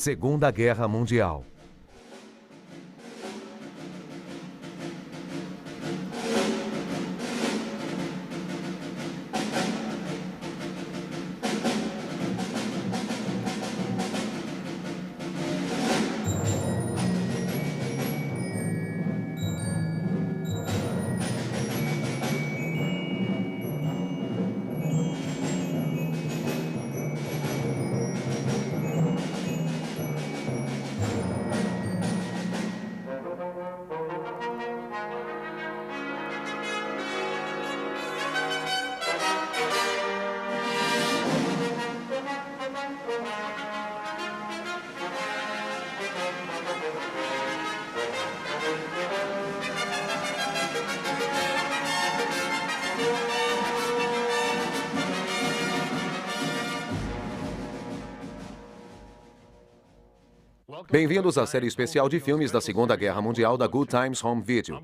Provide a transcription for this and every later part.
Segunda Guerra Mundial. Bem-vindos à série especial de filmes da Segunda Guerra Mundial da Good Times Home Video.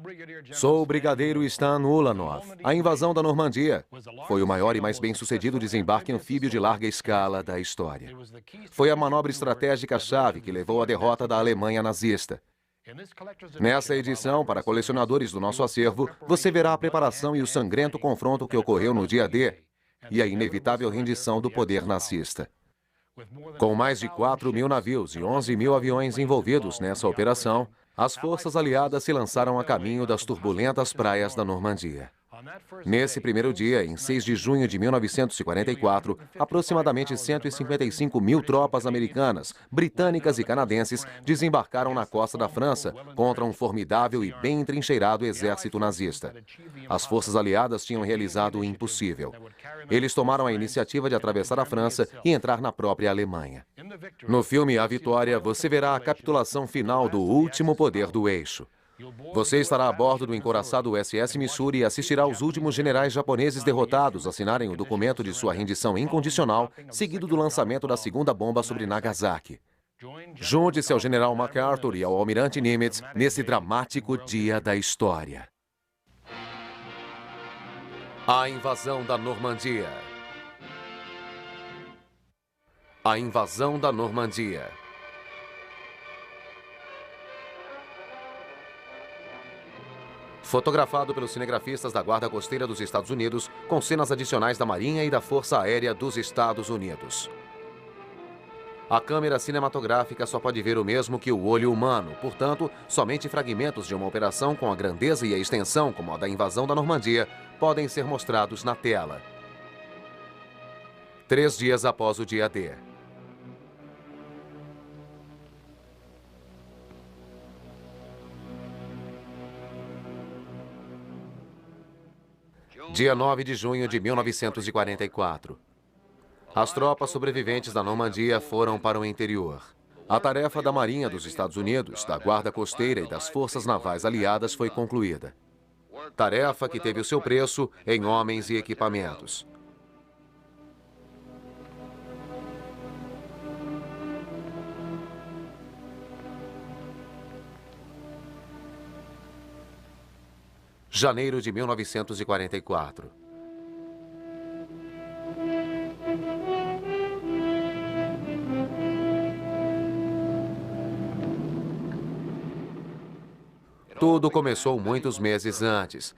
Sou o Brigadeiro Stan Ulanov. A invasão da Normandia foi o maior e mais bem-sucedido desembarque anfíbio de larga escala da história. Foi a manobra estratégica-chave que levou à derrota da Alemanha nazista. Nessa edição, para colecionadores do nosso acervo, você verá a preparação e o sangrento confronto que ocorreu no dia D e a inevitável rendição do poder nazista. Com mais de 4.000 navios e 11.000 aviões envolvidos nessa operação, as forças aliadas se lançaram a caminho das turbulentas praias da Normandia. Nesse primeiro dia, em 6 de junho de 1944, aproximadamente 155.000 tropas americanas, britânicas e canadenses desembarcaram na costa da França contra um formidável e bem entrincheirado exército nazista. As forças aliadas tinham realizado o impossível. Eles tomaram a iniciativa de atravessar a França e entrar na própria Alemanha. No filme A Vitória, você verá a capitulação final do último poder do eixo. Você estará a bordo do encouraçado USS Missouri e assistirá aos últimos generais japoneses derrotados assinarem o documento de sua rendição incondicional, seguido do lançamento da segunda bomba sobre Nagasaki. Junte-se ao general MacArthur e ao almirante Nimitz nesse dramático dia da história. A invasão da Normandia. A invasão da Normandia. Fotografado pelos cinegrafistas da Guarda Costeira dos Estados Unidos, com cenas adicionais da Marinha e da Força Aérea dos Estados Unidos. A câmera cinematográfica só pode ver o mesmo que o olho humano, portanto, somente fragmentos de uma operação com a grandeza e a extensão, como a da invasão da Normandia, podem ser mostrados na tela. 3 dias após o dia D. Dia 9 de junho de 1944. As tropas sobreviventes da Normandia foram para o interior. A tarefa da Marinha dos Estados Unidos, da Guarda Costeira e das Forças Navais Aliadas foi concluída. Tarefa que teve o seu preço em homens e equipamentos. Janeiro de 1944. Tudo começou muitos meses antes.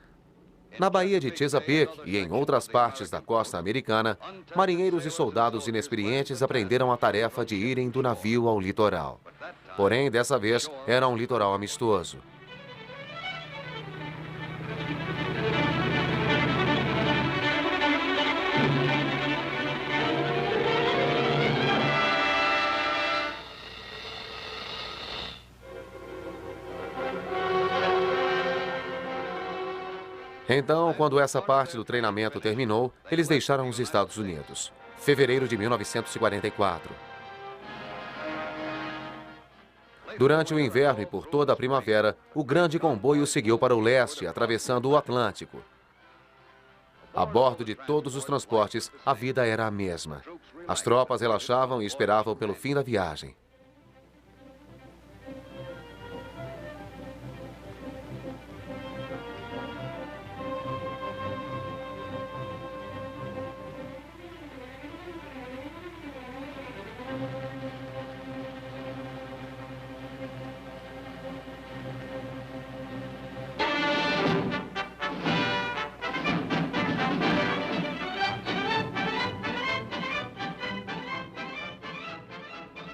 Na Baía de Chesapeake e em outras partes da costa americana, marinheiros e soldados inexperientes aprenderam a tarefa de irem do navio ao litoral. Porém, dessa vez, era um litoral amistoso. Então, quando essa parte do treinamento terminou, eles deixaram os Estados Unidos. Fevereiro de 1944. Durante o inverno e por toda a primavera, o grande comboio seguiu para o leste, atravessando o Atlântico. A bordo de todos os transportes, a vida era a mesma. As tropas relaxavam e esperavam pelo fim da viagem.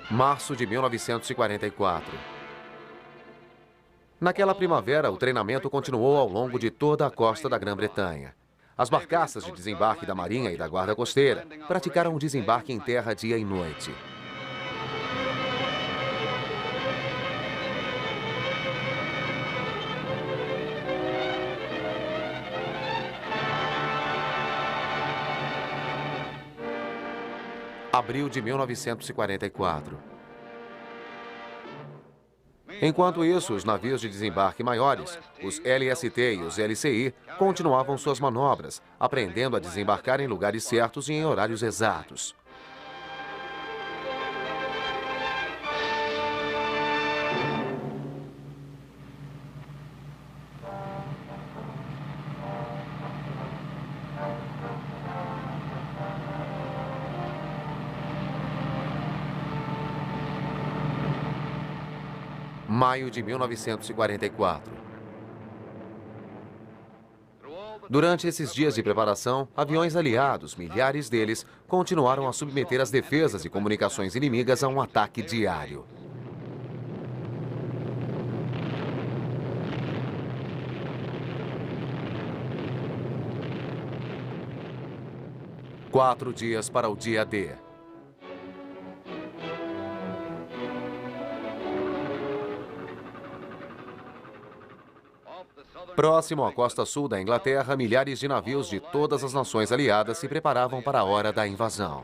Março de 1944. Naquela primavera, o treinamento continuou ao longo de toda a costa da Grã-Bretanha. As barcaças de desembarque da Marinha e da Guarda Costeira praticaram o desembarque em terra dia e noite. Abril de 1944. Enquanto isso, os navios de desembarque maiores, os LST e os LCI, continuavam suas manobras, aprendendo a desembarcar em lugares certos e em horários exatos. Maio de 1944. Durante esses dias de preparação, aviões aliados, milhares deles, continuaram a submeter as defesas e comunicações inimigas a um ataque diário. Quatro dias para o dia D. Próximo à costa sul da Inglaterra, milhares de navios de todas as nações aliadas se preparavam para a hora da invasão.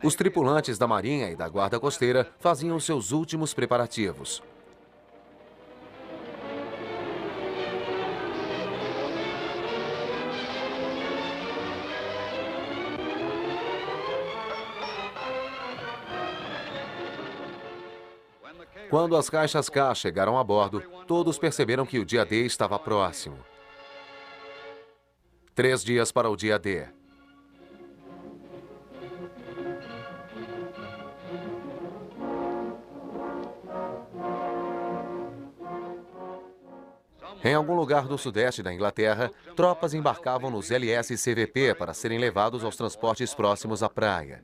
Os tripulantes da Marinha e da Guarda Costeira faziam seus últimos preparativos. Quando as caixas K chegaram a bordo, todos perceberam que o dia D estava próximo. 3 dias para o dia D. Em algum lugar do sudeste da Inglaterra, tropas embarcavam nos LS-CVP para serem levados aos transportes próximos à praia.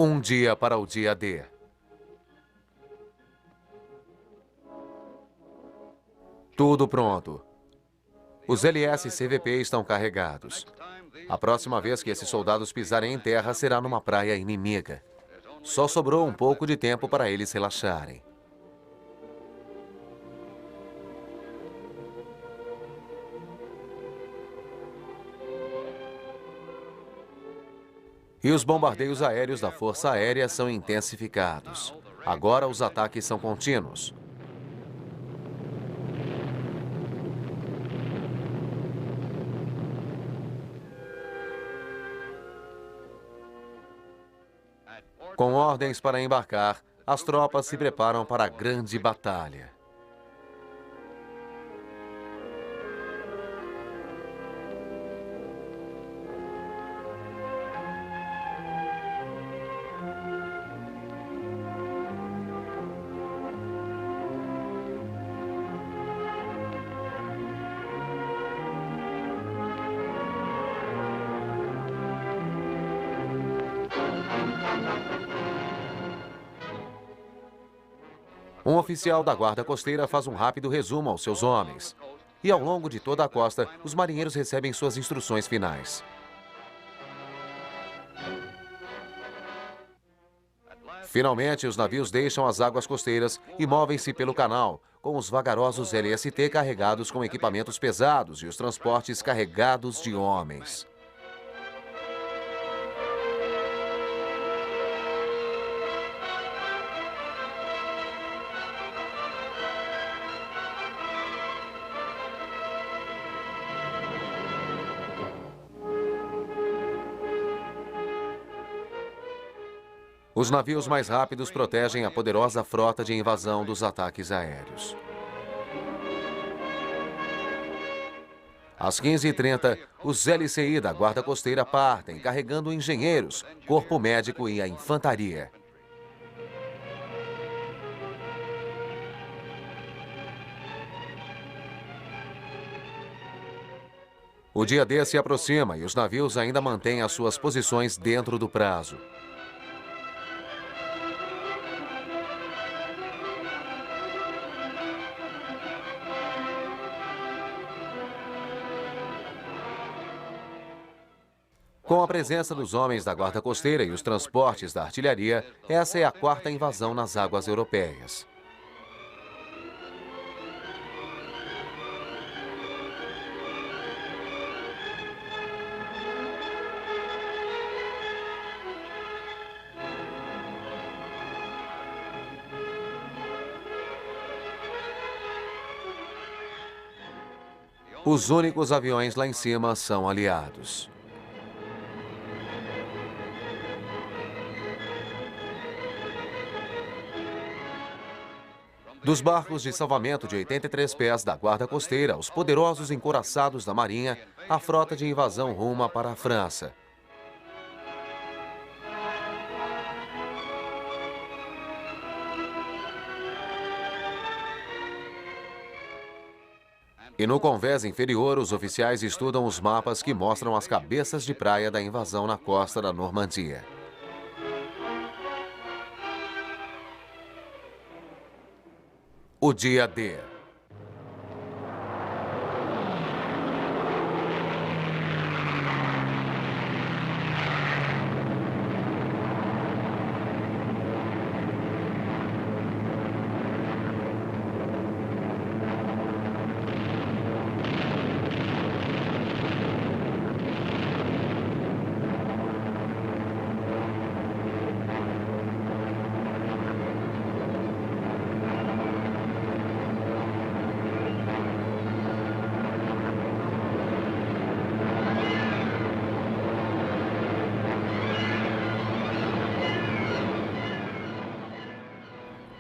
Um dia para o dia D. Tudo pronto. Os LS-CVP estão carregados. A próxima vez que esses soldados pisarem em terra será numa praia inimiga. Só sobrou um pouco de tempo para eles relaxarem. E os bombardeios aéreos da Força Aérea são intensificados. Agora os ataques são contínuos. Com ordens para embarcar, as tropas se preparam para a grande batalha. Um oficial da Guarda Costeira faz um rápido resumo aos seus homens. E ao longo de toda a costa, os marinheiros recebem suas instruções finais. Finalmente, os navios deixam as águas costeiras e movem-se pelo canal, com os vagarosos LST carregados com equipamentos pesados e os transportes carregados de homens. Os navios mais rápidos protegem a poderosa frota de invasão dos ataques aéreos. Às 15h30, os LCI da Guarda Costeira partem, carregando engenheiros, corpo médico e a infantaria. O dia D se aproxima e os navios ainda mantêm as suas posições dentro do prazo. Com a presença dos homens da Guarda Costeira e os transportes da artilharia, essa é a quarta invasão nas águas europeias. Os únicos aviões lá em cima são aliados. Dos barcos de salvamento de 83 pés da Guarda Costeira aos poderosos encouraçados da Marinha, a frota de invasão ruma para a França. E no convés inferior, os oficiais estudam os mapas que mostram as cabeças de praia da invasão na costa da Normandia. O dia D.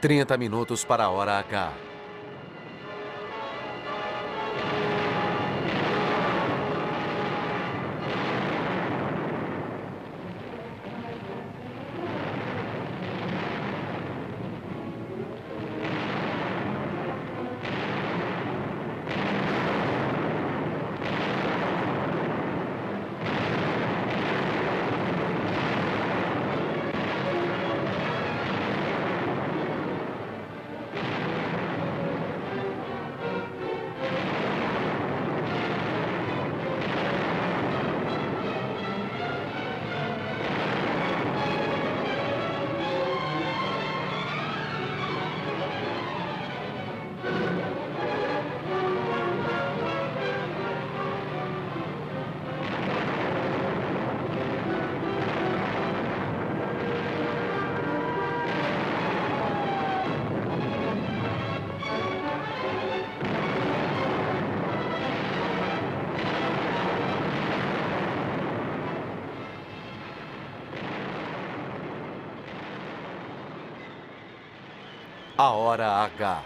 Trinta minutos para a hora H. A hora H.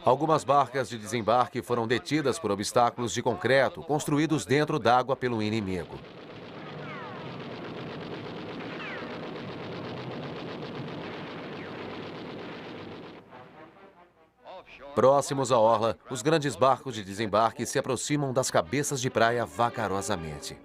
Algumas barcas de desembarque foram detidas por obstáculos de concreto construídos dentro d'água pelo inimigo. Próximos à orla, os grandes barcos de desembarque se aproximam das cabeças de praia vagarosamente.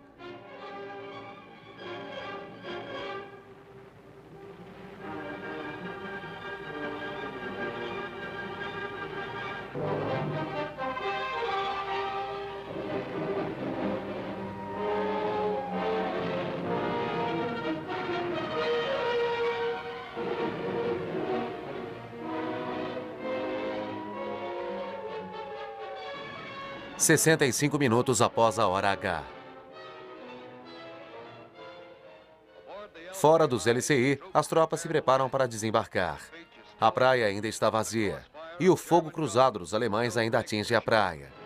65 minutos após a hora H. Fora dos LCI, as tropas se preparam para desembarcar. A praia ainda está vazia e o fogo cruzado dos alemães ainda atinge a praia.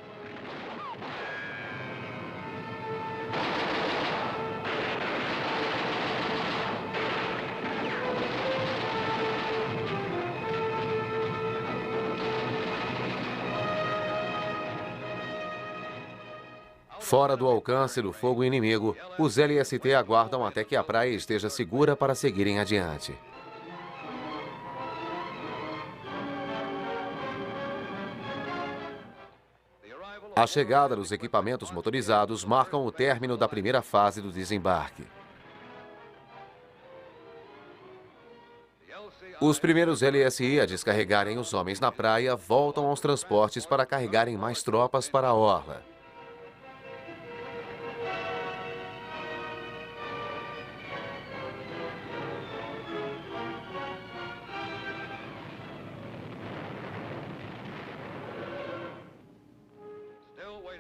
Fora do alcance do fogo inimigo, os LST aguardam até que a praia esteja segura para seguirem adiante. A chegada dos equipamentos motorizados marcam o término da primeira fase do desembarque. Os primeiros LSI a descarregarem os homens na praia voltam aos transportes para carregarem mais tropas para a orla.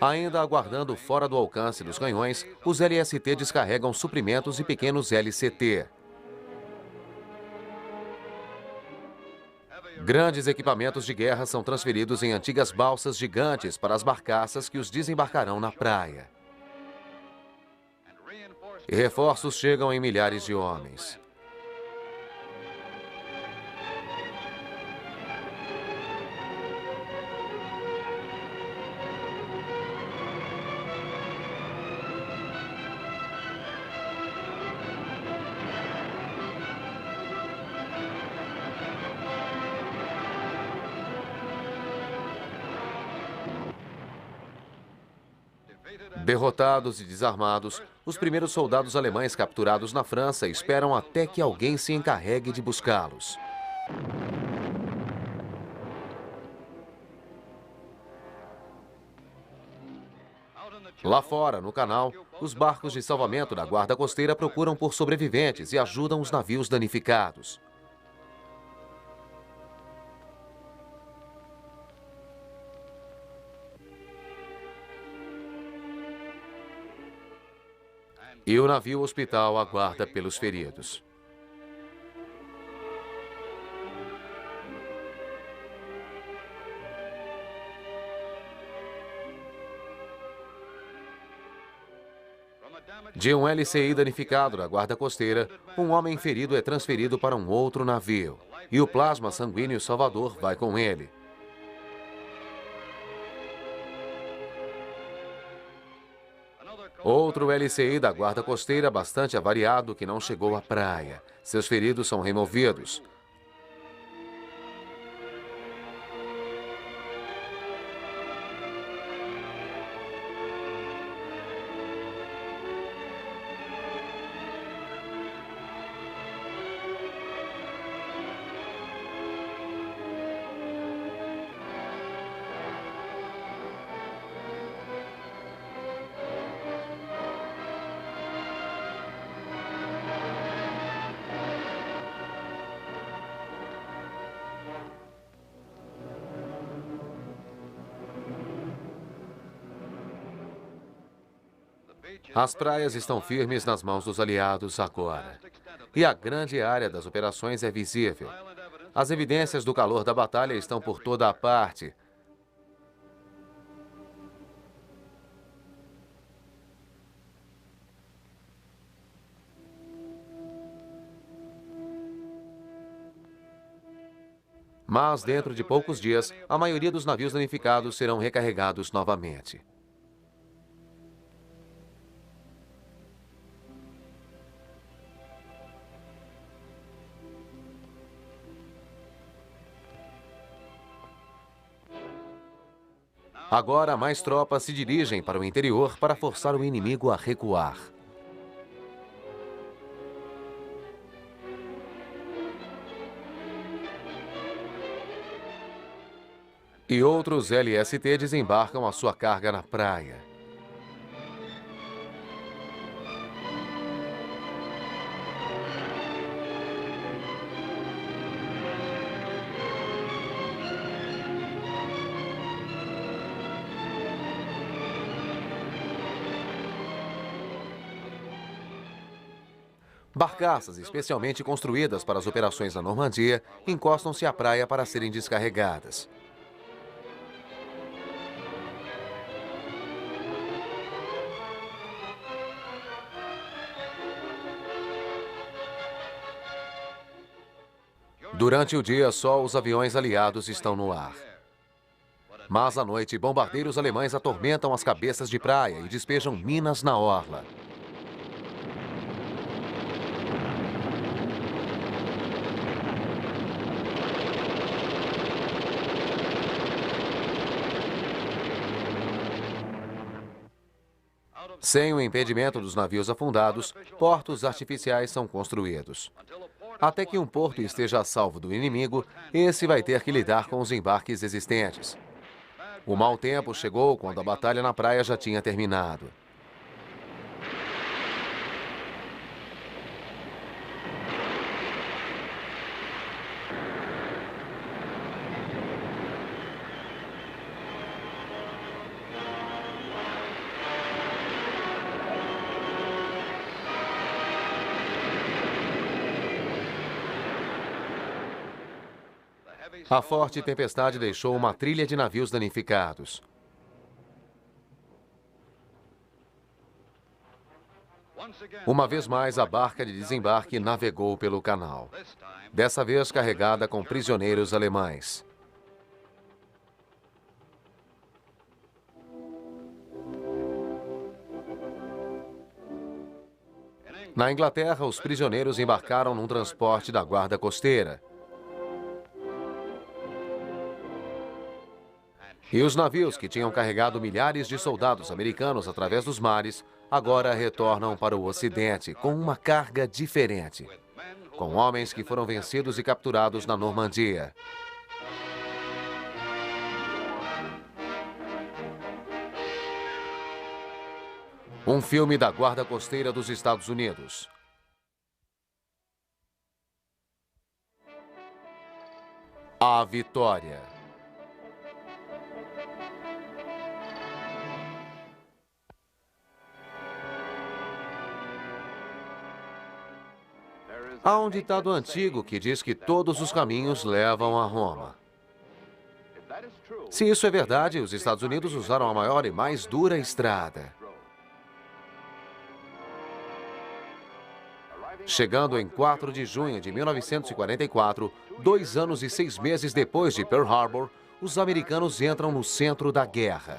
Ainda aguardando fora do alcance dos canhões, os LST descarregam suprimentos e pequenos LCT. Grandes equipamentos de guerra são transferidos em antigas balsas gigantes para as barcaças que os desembarcarão na praia. E reforços chegam em milhares de homens. Derrotados e desarmados, os primeiros soldados alemães capturados na França esperam até que alguém se encarregue de buscá-los. Lá fora, no canal, os barcos de salvamento da Guarda Costeira procuram por sobreviventes e ajudam os navios danificados. E o navio hospital aguarda pelos feridos. De um LCI danificado da Guarda Costeira, um homem ferido é transferido para um outro navio. E o plasma sanguíneo salvador vai com ele. Outro LCI da Guarda Costeira bastante avariado que não chegou à praia. Seus feridos são removidos. As praias estão firmes nas mãos dos aliados agora. E a grande área das operações é visível. As evidências do calor da batalha estão por toda a parte. Mas, dentro de poucos dias, a maioria dos navios danificados serão recarregados novamente. Agora, mais tropas se dirigem para o interior para forçar o inimigo a recuar. E outros LST desembarcam a sua carga na praia. Barcaças especialmente construídas para as operações na Normandia encostam-se à praia para serem descarregadas. Durante o dia, só os aviões aliados estão no ar. Mas à noite, bombardeiros alemães atormentam as cabeças de praia e despejam minas na orla. Sem o impedimento dos navios afundados, portos artificiais são construídos. Até que um porto esteja a salvo do inimigo, esse vai ter que lidar com os embarques existentes. O mau tempo chegou quando a batalha na praia já tinha terminado. A forte tempestade deixou uma trilha de navios danificados. Uma vez mais, a barca de desembarque navegou pelo canal. Dessa vez carregada com prisioneiros alemães. Na Inglaterra, os prisioneiros embarcaram num transporte da guarda costeira. E os navios que tinham carregado milhares de soldados americanos através dos mares, agora retornam para o Ocidente com uma carga diferente. Com homens que foram vencidos e capturados na Normandia. Um filme da Guarda Costeira dos Estados Unidos. A Vitória. Há um ditado antigo que diz que todos os caminhos levam a Roma. Se isso é verdade, os Estados Unidos usaram a maior e mais dura estrada. Chegando em 4 de junho de 1944, 2 anos e 6 meses depois de Pearl Harbor, os americanos entram no centro da guerra.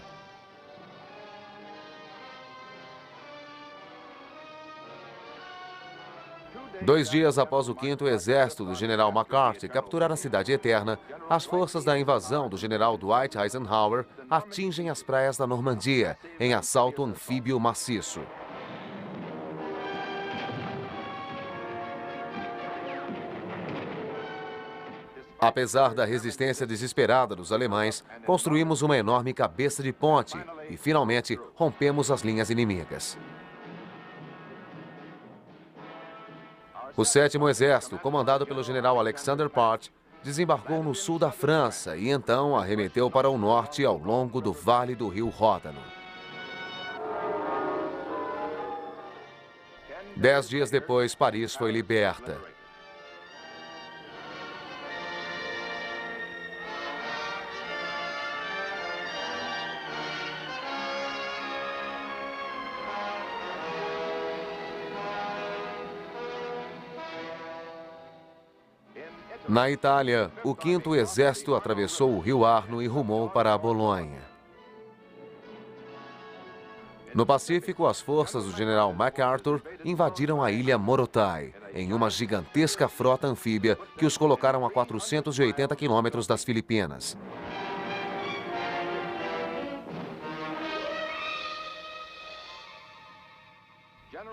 Dois dias após o 5º Exército do general MacArthur capturar a Cidade Eterna, as forças da invasão do general Dwight Eisenhower atingem as praias da Normandia, em assalto anfíbio maciço. Apesar da resistência desesperada dos alemães, construímos uma enorme cabeça de ponte e, finalmente, rompemos as linhas inimigas. O 7º Exército, comandado pelo general Alexander Part, desembarcou no sul da França e então arremeteu para o norte ao longo do vale do rio Ródano. 10 dias depois, Paris foi liberta. Na Itália, o 5º Exército atravessou o rio Arno e rumou para a Bolonha. No Pacífico, as forças do general MacArthur invadiram a ilha Morotai, em uma gigantesca frota anfíbia que os colocaram a 480 quilômetros das Filipinas.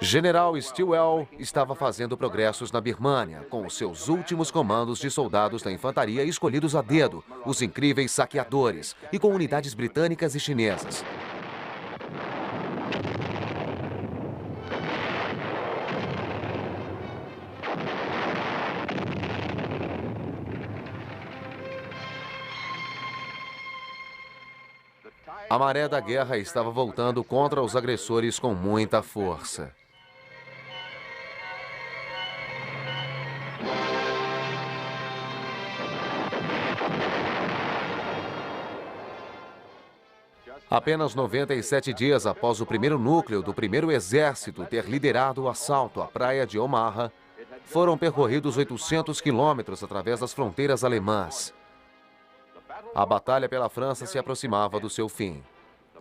General Stilwell estava fazendo progressos na Birmânia, com os seus últimos comandos de soldados da infantaria escolhidos a dedo, os incríveis saqueadores, e com unidades britânicas e chinesas. A maré da guerra estava voltando contra os agressores com muita força. Apenas 97 dias após o primeiro núcleo do primeiro exército ter liderado o assalto à praia de Omaha, foram percorridos 800 quilômetros através das fronteiras alemãs. A batalha pela França se aproximava do seu fim.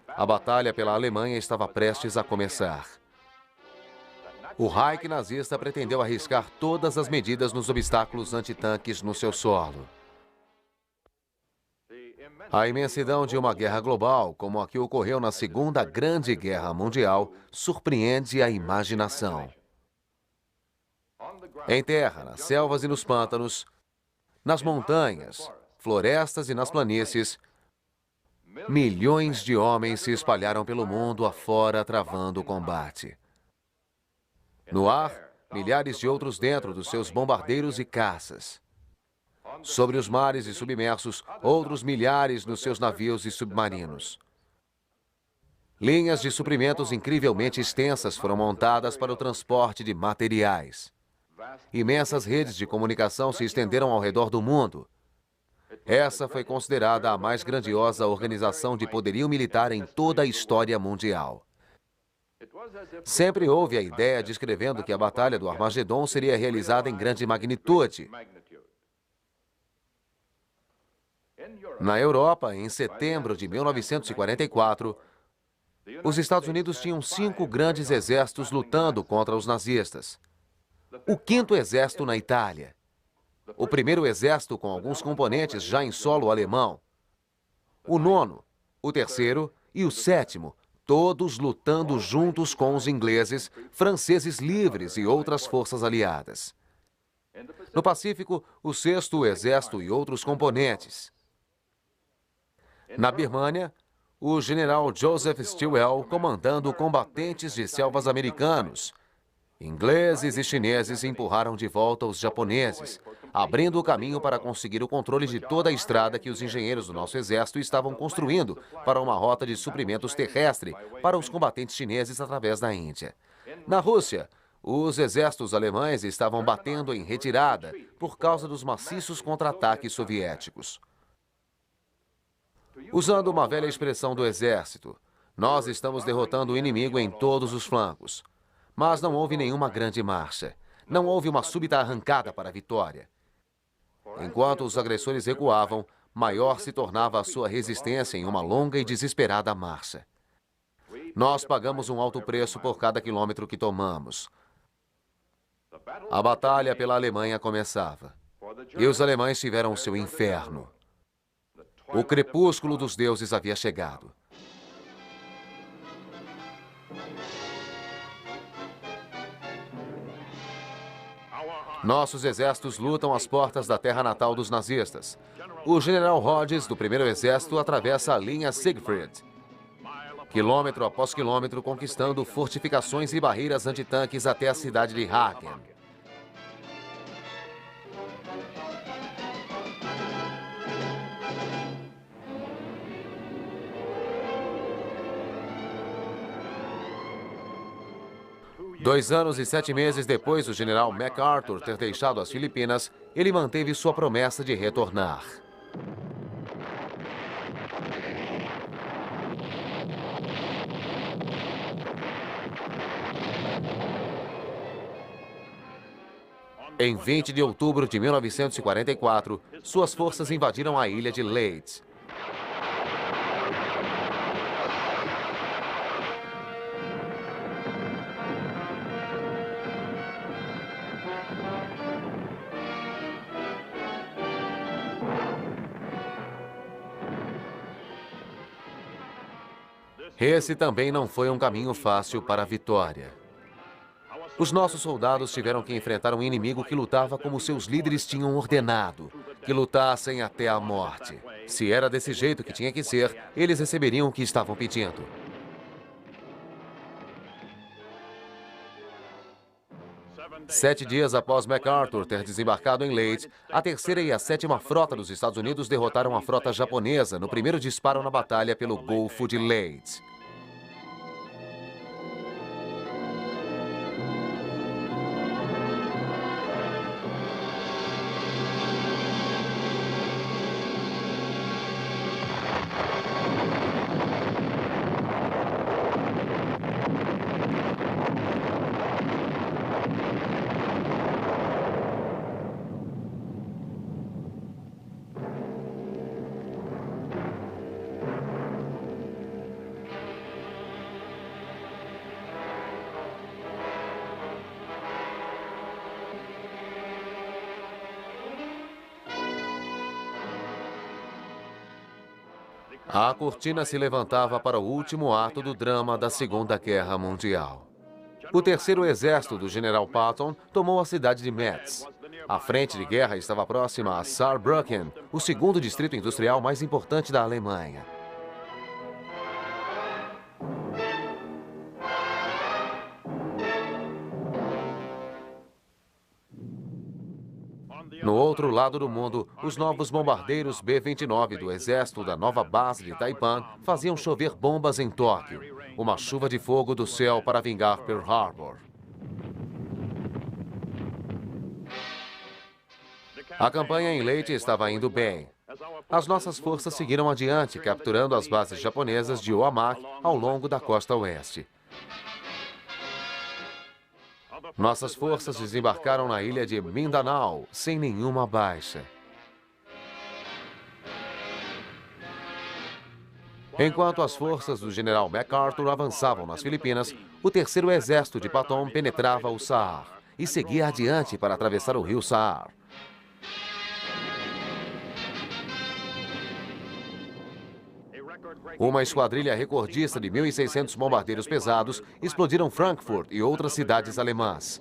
A batalha pela Alemanha estava prestes a começar. O Reich nazista pretendeu arriscar todas as medidas nos obstáculos antitanques no seu solo. A imensidão de uma guerra global, como a que ocorreu na Segunda Grande Guerra Mundial, surpreende a imaginação. Em terra, nas selvas e nos pântanos, nas montanhas, florestas e nas planícies, milhões de homens se espalharam pelo mundo afora travando o combate. No ar, milhares de outros dentro dos seus bombardeiros e caças. Sobre os mares e submersos, outros milhares nos seus navios e submarinos. Linhas de suprimentos incrivelmente extensas foram montadas para o transporte de materiais. Imensas redes de comunicação se estenderam ao redor do mundo. Essa foi considerada a mais grandiosa organização de poderio militar em toda a história mundial. Sempre houve a ideia descrevendo que a Batalha do Armagedon seria realizada em grande magnitude. Na Europa, em setembro de 1944, os Estados Unidos tinham 5 grandes exércitos lutando contra os nazistas. O 5º Exército na Itália. O 1º Exército com alguns componentes já em solo alemão. O 9º, o 3º e o 7º, todos lutando juntos com os ingleses, franceses livres e outras forças aliadas. No Pacífico, o 6º Exército e outros componentes. Na Birmânia, o general Joseph Stilwell comandando combatentes de selvas americanos. Ingleses e chineses empurraram de volta os japoneses, abrindo o caminho para conseguir o controle de toda a estrada que os engenheiros do nosso exército estavam construindo para uma rota de suprimentos terrestre para os combatentes chineses através da Índia. Na Rússia, os exércitos alemães estavam batendo em retirada por causa dos maciços contra-ataques soviéticos. Usando uma velha expressão do exército, nós estamos derrotando o inimigo em todos os flancos. Mas não houve nenhuma grande marcha. Não houve uma súbita arrancada para a vitória. Enquanto os agressores recuavam, maior se tornava a sua resistência em uma longa e desesperada marcha. Nós pagamos um alto preço por cada quilômetro que tomamos. A batalha pela Alemanha começava. E os alemães tiveram o seu inferno. O crepúsculo dos deuses havia chegado. Nossos exércitos lutam às portas da terra natal dos nazistas. O general Hodges, do 1º Exército, atravessa a linha Siegfried, quilômetro após quilômetro, conquistando fortificações e barreiras antitanques até a cidade de Hagen. Dois anos e 7 meses depois do general MacArthur ter deixado as Filipinas, ele manteve sua promessa de retornar. Em 20 de outubro de 1944, suas forças invadiram a ilha de Leyte. Esse também não foi um caminho fácil para a vitória. Os nossos soldados tiveram que enfrentar um inimigo que lutava como seus líderes tinham ordenado, que lutassem até a morte. Se era desse jeito que tinha que ser, eles receberiam o que estavam pedindo. Sete dias após MacArthur ter desembarcado em Leyte, a 3ª e a 7ª Frota dos Estados Unidos derrotaram a frota japonesa no primeiro disparo na batalha pelo Golfo de Leyte. A cortina se levantava para o último ato do drama da Segunda Guerra Mundial. O terceiro exército do general Patton tomou a cidade de Metz. A frente de guerra estava próxima a Saarbrücken, o segundo distrito industrial mais importante da Alemanha. No outro lado do mundo, os novos bombardeiros B-29 do exército da nova base de Taipan faziam chover bombas em Tóquio, uma chuva de fogo do céu para vingar Pearl Harbor. A campanha em Leyte estava indo bem. As nossas forças seguiram adiante, capturando as bases japonesas de Oamak ao longo da costa oeste. Nossas forças desembarcaram na ilha de Mindanao, sem nenhuma baixa. Enquanto as forças do general MacArthur avançavam nas Filipinas, o terceiro exército de Patton penetrava o Saar e seguia adiante para atravessar o rio Saar. Uma esquadrilha recordista de 1.600 bombardeiros pesados explodiram Frankfurt e outras cidades alemãs.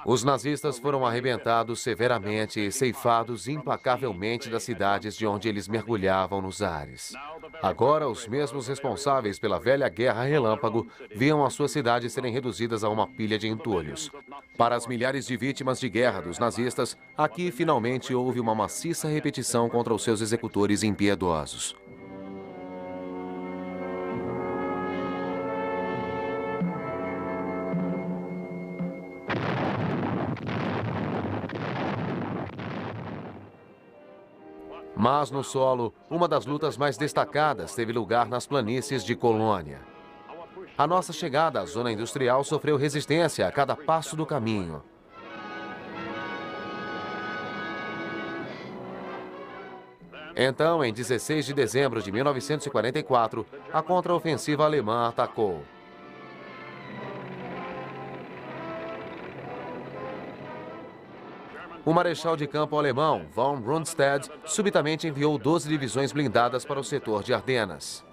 Os nazistas foram arrebentados severamente e ceifados implacavelmente das cidades de onde eles mergulhavam nos ares. Agora, os mesmos responsáveis pela velha Guerra Relâmpago viam as suas cidades serem reduzidas a uma pilha de entulhos. Para as milhares de vítimas de guerra dos nazistas, aqui finalmente houve uma maciça repetição contra os seus executores impiedosos. Mas no solo, uma das lutas mais destacadas teve lugar nas planícies de Colônia. A nossa chegada à zona industrial sofreu resistência a cada passo do caminho. Então, em 16 de dezembro de 1944, a contraofensiva alemã atacou. O marechal de campo alemão, von Rundstedt, subitamente enviou 12 divisões blindadas para o setor de Ardenas.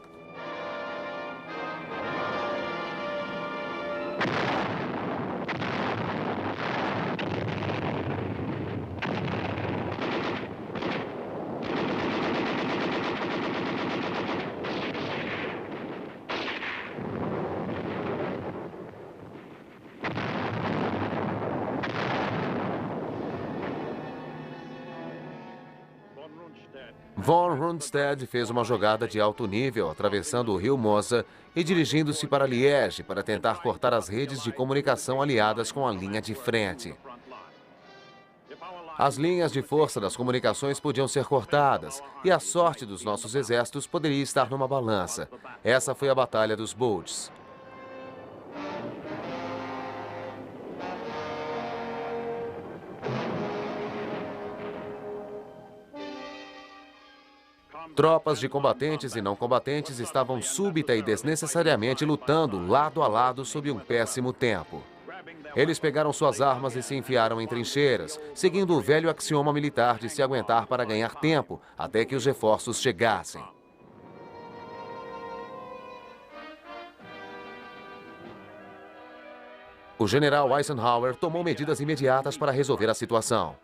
Von Rundstedt fez uma jogada de alto nível, atravessando o rio Mosa e dirigindo-se para Liege para tentar cortar as redes de comunicação aliadas com a linha de frente. As linhas de força das comunicações podiam ser cortadas e a sorte dos nossos exércitos poderia estar numa balança. Essa foi a Batalha dos Bulges. Tropas de combatentes e não combatentes estavam súbita e desnecessariamente lutando lado a lado sob um péssimo tempo. Eles pegaram suas armas e se enfiaram em trincheiras, seguindo o velho axioma militar de se aguentar para ganhar tempo, até que os reforços chegassem. O general Eisenhower tomou medidas imediatas para resolver a situação.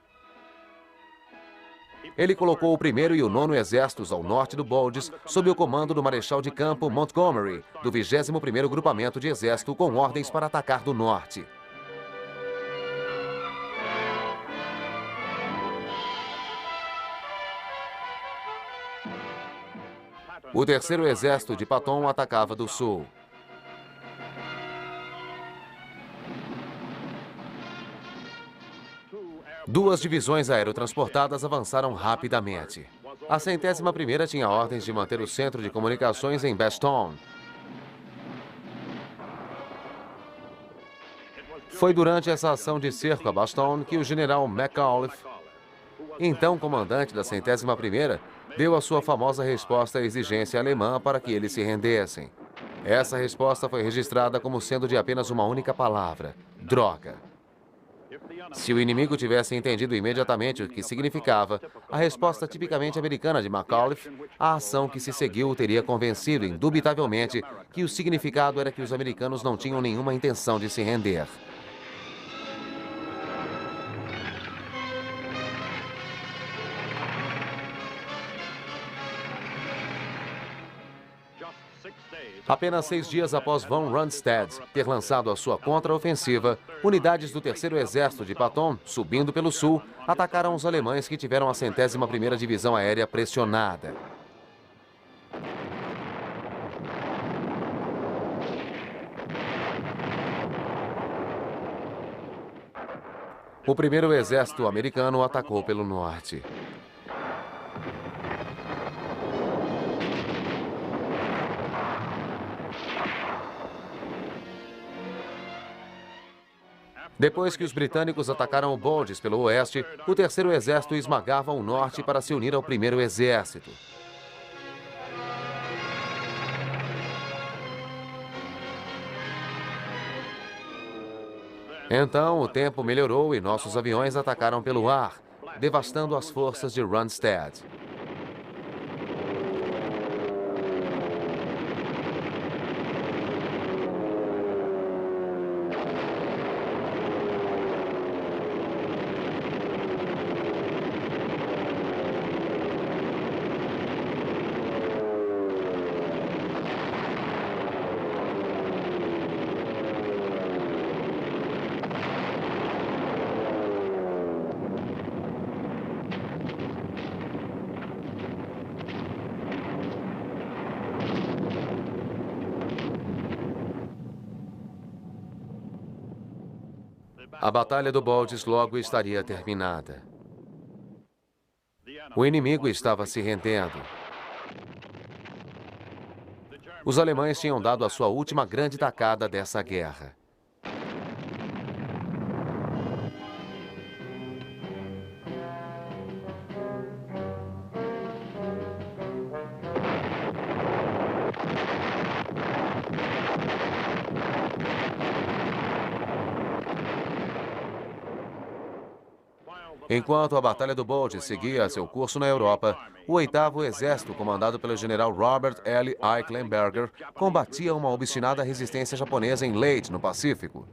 Ele colocou o 1º e o 9º Exércitos ao norte do Bulges sob o comando do marechal de campo Montgomery, do 21º Grupamento de Exército, com ordens para atacar do norte. O 3º Exército de Patton atacava do sul. Duas divisões aerotransportadas avançaram rapidamente. A 101ª tinha ordens de manter o centro de comunicações em Bastogne. Foi durante essa ação de cerco a Bastogne que o general McAuliffe, então comandante da 101ª, deu a sua famosa resposta à exigência alemã para que eles se rendessem. Essa resposta foi registrada como sendo de apenas uma única palavra: droga. Se o inimigo tivesse entendido imediatamente o que significava, a resposta tipicamente americana de McAuliffe, a ação que se seguiu teria convencido indubitavelmente que o significado era que os americanos não tinham nenhuma intenção de se render. Apenas 6 dias após von Rundstedt ter lançado a sua contraofensiva, unidades do 3º Exército de Patton, subindo pelo sul, atacaram os alemães que tiveram a 101ª Divisão Aérea pressionada. O 1º Exército americano atacou pelo norte. Depois que os britânicos atacaram o Bulges pelo oeste, o 3º Exército esmagava o norte para se unir ao 1º Exército. Então, o tempo melhorou e nossos aviões atacaram pelo ar, devastando as forças de Rundstedt. A Batalha do Bulges logo estaria terminada. O inimigo estava se rendendo. Os alemães tinham dado a sua última grande tacada dessa guerra. Enquanto a Batalha do Bulges seguia seu curso na Europa, o 8º Exército, comandado pelo general Robert L. Eichenberger, combatia uma obstinada resistência japonesa em Leyte, no Pacífico.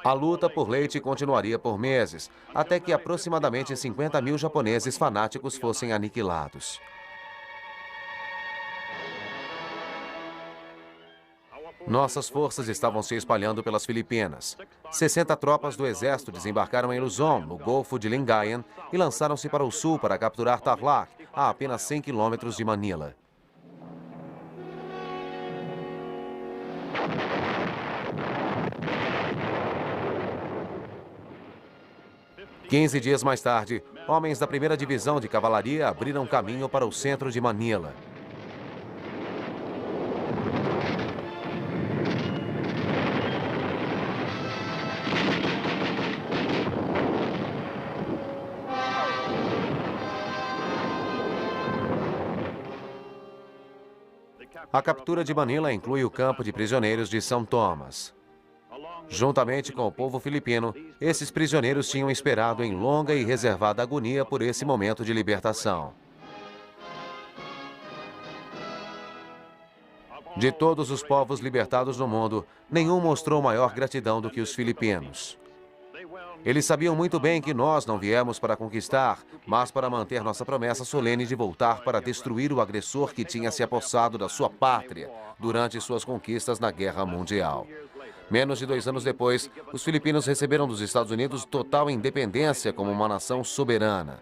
A luta por Leyte continuaria por meses, até que aproximadamente 50.000 japoneses fanáticos fossem aniquilados. Nossas forças estavam se espalhando pelas Filipinas. 60 tropas do exército desembarcaram em Luzon, no Golfo de Lingayen, e lançaram-se para o sul para capturar Tarlac, a apenas 100 quilômetros de Manila. Quinze dias mais tarde, homens da 1ª Divisão de Cavalaria abriram caminho para o centro de Manila. A captura de Manila inclui o campo de prisioneiros de São Tomás. Juntamente com o povo filipino, esses prisioneiros tinham esperado em longa e reservada agonia por esse momento de libertação. De todos os povos libertados no mundo, nenhum mostrou maior gratidão do que os filipinos. Eles sabiam muito bem que nós não viemos para conquistar, mas para manter nossa promessa solene de voltar para destruir o agressor que tinha se apossado da sua pátria durante suas conquistas na Guerra Mundial. Menos de 2 anos depois, os filipinos receberam dos Estados Unidos total independência como uma nação soberana.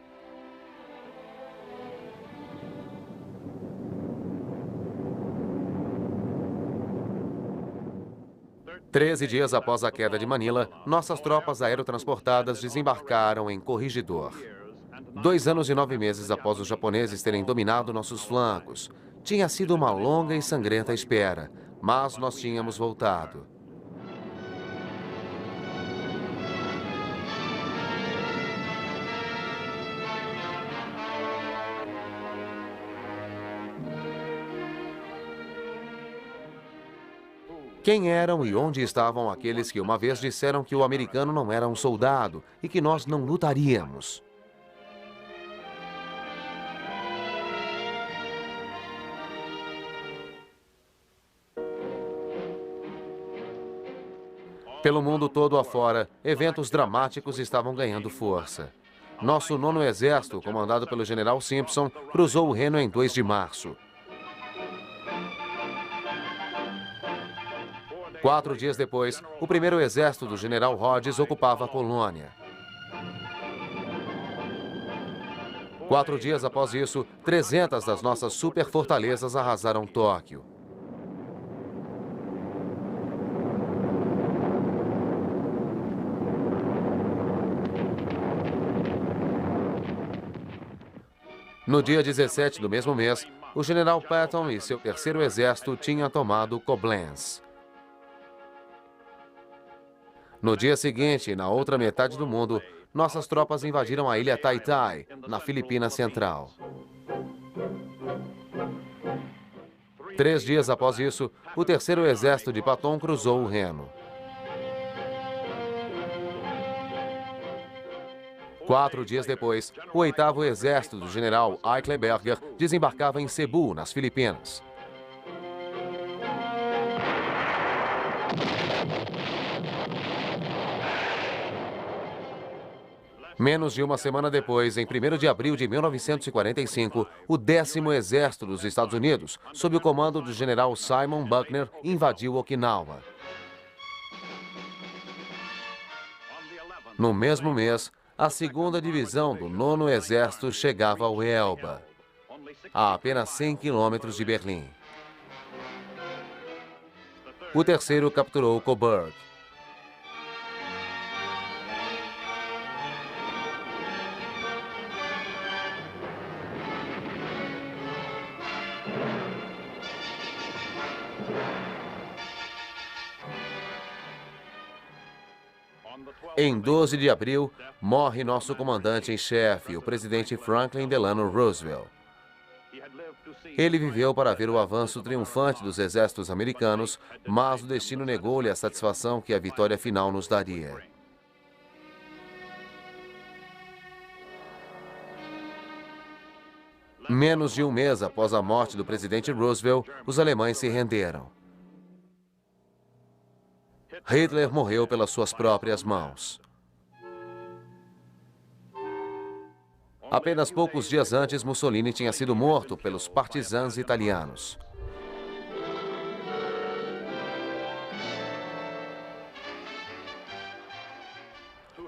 13 dias após a queda de Manila, nossas tropas aerotransportadas desembarcaram em Corregidor. 2 anos e 9 meses após os japoneses terem dominado nossos flancos. Tinha sido uma longa e sangrenta espera, mas nós tínhamos voltado. Quem eram e onde estavam aqueles que uma vez disseram que o americano não era um soldado e que nós não lutaríamos? Pelo mundo todo afora, eventos dramáticos estavam ganhando força. Nosso 9º Exército, comandado pelo general Simpson, cruzou o Reno em 2 de março. 4 dias depois, o 1º Exército do general Hodges ocupava a colônia. 4 dias após isso, 300 das nossas superfortalezas arrasaram Tóquio. No dia 17 do mesmo mês, o general Patton e seu 3º Exército tinham tomado Koblenz. No dia seguinte, na outra metade do mundo, nossas tropas invadiram a ilha Taitai, na Filipina Central. 3 dias após isso, o 3º Exército de Patton cruzou o Reno. 4 dias depois, o 8º Exército do general Eichelberger desembarcava em Cebu, nas Filipinas. Menos de uma semana depois, em 1º de abril de 1945, o 10º Exército dos Estados Unidos, sob o comando do general Simon Buckner, invadiu Okinawa. No mesmo mês, a 2ª Divisão do 9º Exército chegava ao Elba, a apenas 100 quilômetros de Berlim. O 3º capturou Coburg. Em 12 de abril, morre nosso comandante em chefe, o presidente Franklin Delano Roosevelt. Ele viveu para ver o avanço triunfante dos exércitos americanos, mas o destino negou-lhe a satisfação que a vitória final nos daria. Menos de um mês após a morte do presidente Roosevelt, os alemães se renderam. Hitler morreu pelas suas próprias mãos. Apenas poucos dias antes, Mussolini tinha sido morto pelos partisãs italianos.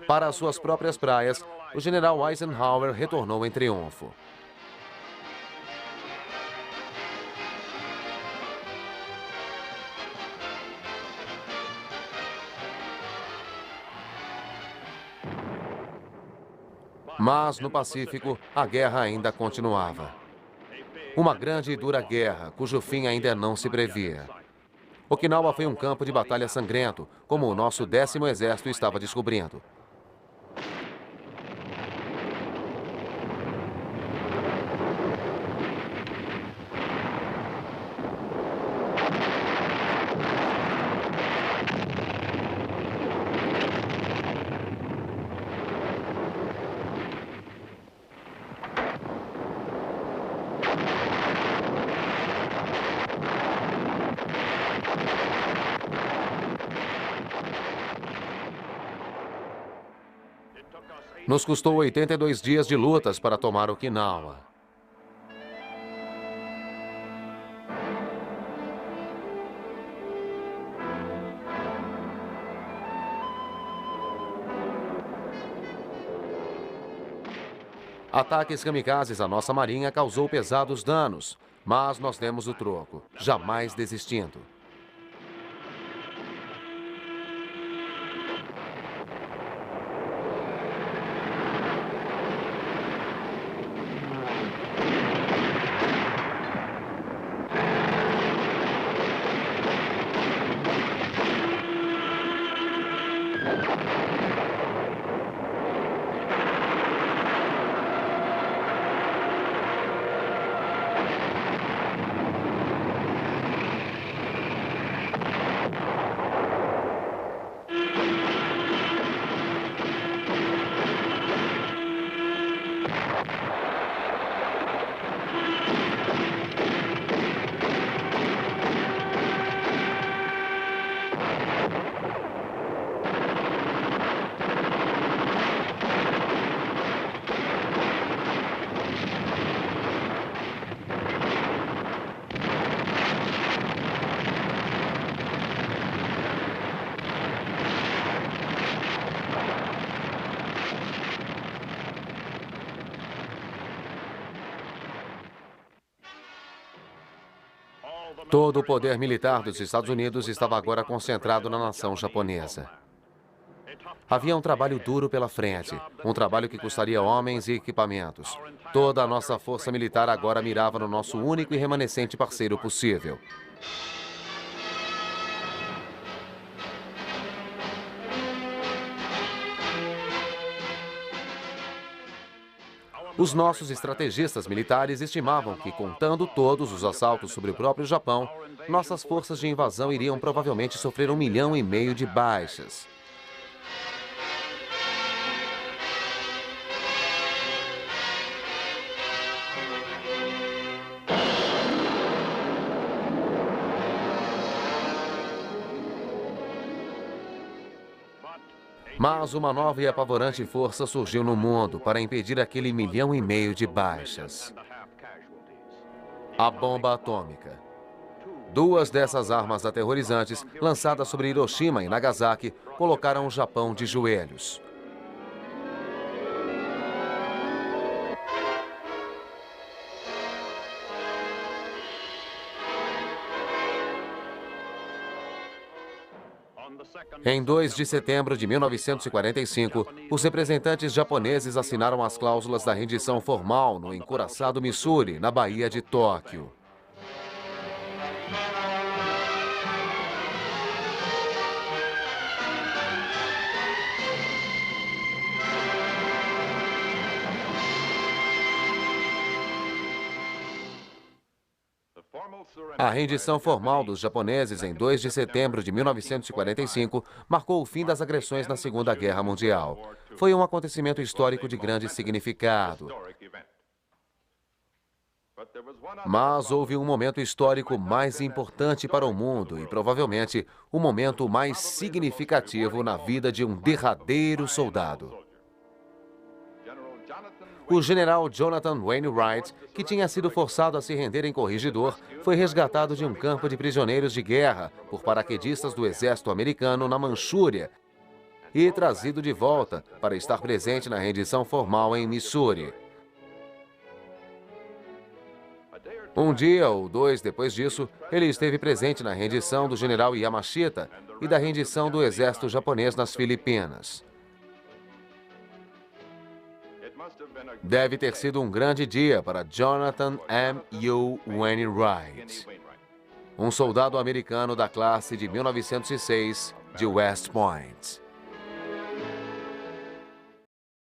Para as suas próprias praias, o general Eisenhower retornou em triunfo. Mas, no Pacífico, a guerra ainda continuava. Uma grande e dura guerra, cujo fim ainda não se previa. Okinawa foi um campo de batalha sangrento, como o nosso 10º Exército estava descobrindo. Nos custou 82 dias de lutas para tomar Okinawa. Ataques kamikazes à nossa marinha causou pesados danos, mas nós demos o troco, jamais desistindo. Todo o poder militar dos Estados Unidos estava agora concentrado na nação japonesa. Havia um trabalho duro pela frente, um trabalho que custaria homens e equipamentos. Toda a nossa força militar agora mirava no nosso único e remanescente parceiro possível. Os nossos estrategistas militares estimavam que, contando todos os assaltos sobre o próprio Japão, nossas forças de invasão iriam provavelmente sofrer 1,5 milhão de baixas. Mas uma nova e apavorante força surgiu no mundo para impedir aquele 1,5 milhão de baixas. A bomba atômica. 2 dessas armas aterrorizantes, lançadas sobre Hiroshima e Nagasaki, colocaram o Japão de joelhos. Em 2 de setembro de 1945, os representantes japoneses assinaram as cláusulas da rendição formal no encouraçado Missouri, na Baía de Tóquio. A rendição formal dos japoneses em 2 de setembro de 1945 marcou o fim das agressões na Segunda Guerra Mundial. Foi um acontecimento histórico de grande significado. Mas houve um momento histórico mais importante para o mundo e, provavelmente, o momento mais significativo na vida de um derradeiro soldado. O general Jonathan Wainwright, que tinha sido forçado a se render em Corregidor, foi resgatado de um campo de prisioneiros de guerra por paraquedistas do exército americano na Manchúria e trazido de volta para estar presente na rendição formal em Missouri. Um dia ou 2 depois disso, ele esteve presente na rendição do general Yamashita e da rendição do exército japonês nas Filipinas. Deve ter sido um grande dia para Jonathan M. U. Wainwright, um soldado americano da classe de 1906 de West Point.